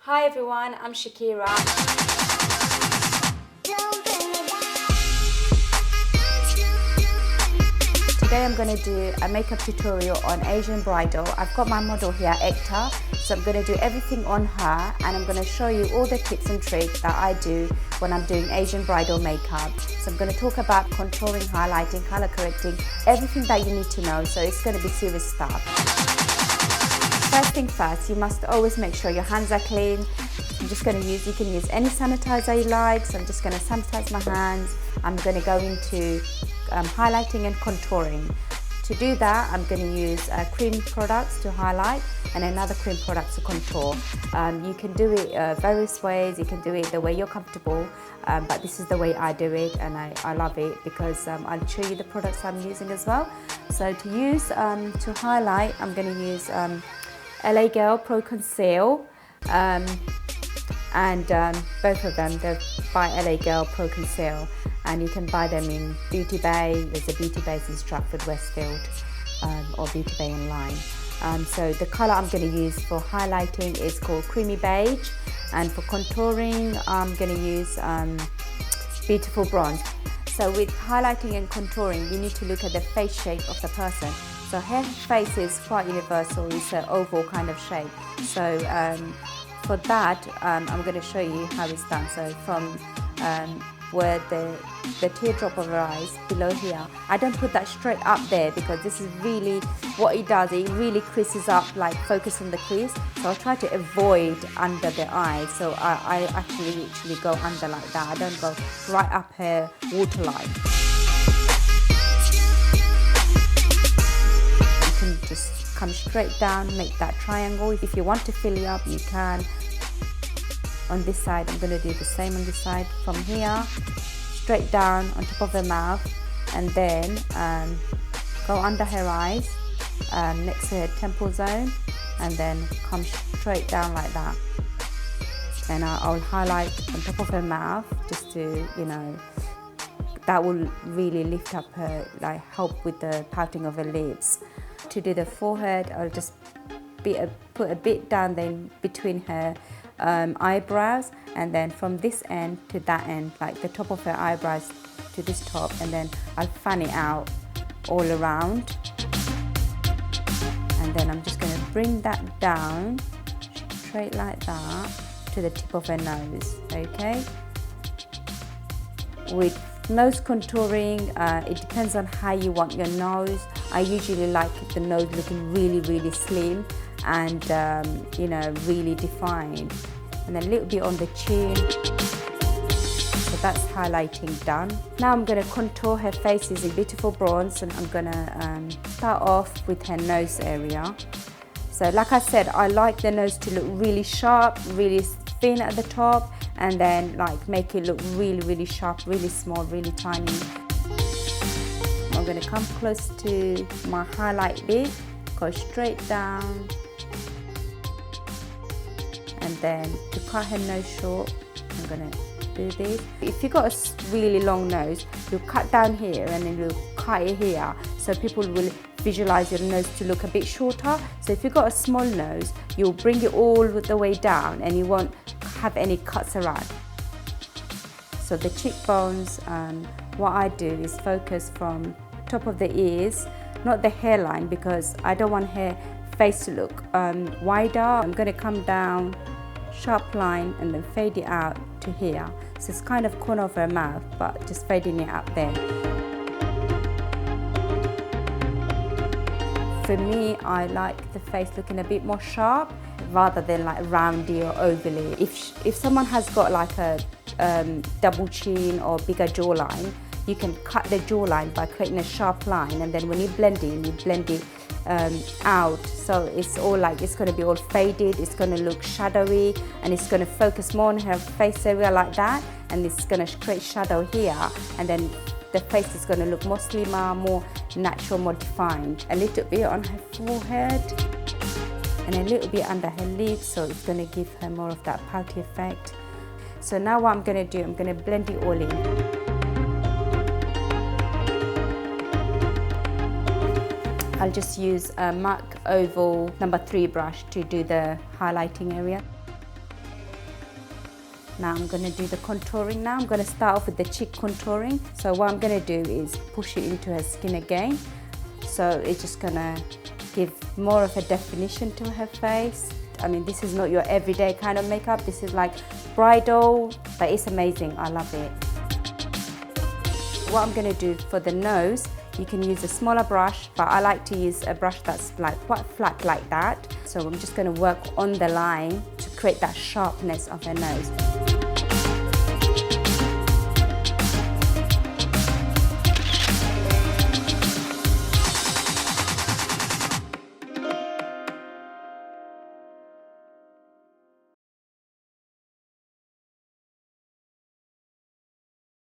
Hi everyone, I'm Shakira. Today I'm going to do a makeup tutorial on Asian bridal. I've got my model here, Ekta, so I'm going to do everything on her and I'm going to show you all the tips and tricks that I do when I'm doing Asian bridal makeup. So I'm going to talk about contouring, highlighting, color correcting, everything that you need to know, so it's going to be serious stuff. First thing first, you must always make sure your hands are clean. I'm just going to use, you can use any sanitizer you like, so I'm just going to sanitize my hands. I'm going to go into highlighting and contouring. To do that, I'm going to use cream products to highlight and another cream product to contour. You can do it various ways, you can do it the way you're comfortable, but this is the way I do it and I love it because I'll show you the products I'm using as well. So to use, to highlight, I'm going to use LA Girl Pro Conceal and both of them, they're by LA Girl Pro Conceal, and you can buy them in Beauty Bay. There's a Beauty Bay in Stratford Westfield or Beauty Bay online. So the colour I'm going to use for highlighting is called Creamy Beige, and for contouring I'm going to use Beautiful Bronze. So with highlighting and contouring, you need to look at the face shape of the person. So her face is quite universal, it's an oval kind of shape. So for that, I'm going to show you how it's done. So from where the teardrop of her eyes below here, I don't put that straight up there because this is really what it does. It really creases up, like focus on the crease. So I try to avoid under the eye. So I actually go under like that. I don't go right up her waterline. You can just come straight down, make that triangle. If you want to fill it up, you can. On this side, I'm going to do the same on this side. From here, straight down on top of her mouth, and then go under her eyes, next to her temple zone, and then come straight down like that. And I'll highlight on top of her mouth, just to, you know, that will really lift up her, like help with the pouting of her lips. To do the forehead, I'll just put a bit down then between her eyebrows, and then from this end to that end, like the top of her eyebrows to this top, and then I'll fan it out all around, and then I'm just going to bring that down straight like that to the tip of her nose. Okay, with nose contouring, it depends on how you want your nose. I usually like the nose looking really slim and you know, really defined, and then a little bit on the chin. So that's highlighting done. Now I'm going to contour her face using Beautiful Bronze, and I'm going to start off with her nose area. So like I said, I like the nose to look really sharp, really thin at the top, and then like make it look really sharp, really small, really tiny. I'm going to come close to my highlight bit, go straight down, and then to cut her nose short, I'm going to do this. If you've got a really long nose, you'll cut down here and then you'll cut it here, so people will visualize your nose to look a bit shorter. So if you've got a small nose, you'll bring it all the way down and you won't have any cuts around. So the cheekbones, what I do is focus from top of the ears, not the hairline, because I don't want her face to look wider. I'm going to come down, sharp line, and then fade it out to here. So it's kind of corner of her mouth, but just fading it up there. For me, I like the face looking a bit more sharp rather than like roundy or ovally. If someone has got like a double chin or bigger jawline, you can cut the jawline by creating a sharp line, and then when you blend it out, so it's all like, it's going to be all faded, it's going to look shadowy, and it's going to focus more on her face area like that, and it's going to create shadow here, and then the face is going to look more slimmer, more natural, more defined. A little bit on her forehead and a little bit under her lips, so it's going to give her more of that pouty effect. So now what I'm going to do, I'm going to blend it all in. I'll just use a MAC Oval No. 3 brush to do the highlighting area. Now I'm going to do the contouring now. I'm going to start off with the cheek contouring. So what I'm going to do is push it into her skin again. So it's just going to give more of a definition to her face. I mean, this is not your everyday kind of makeup. This is like bridal, but it's amazing. I love it. What I'm going to do for the nose, you can use a smaller brush, but I like to use a brush that's like quite flat like that. So I'm just going to work on the line to create that sharpness of her nose.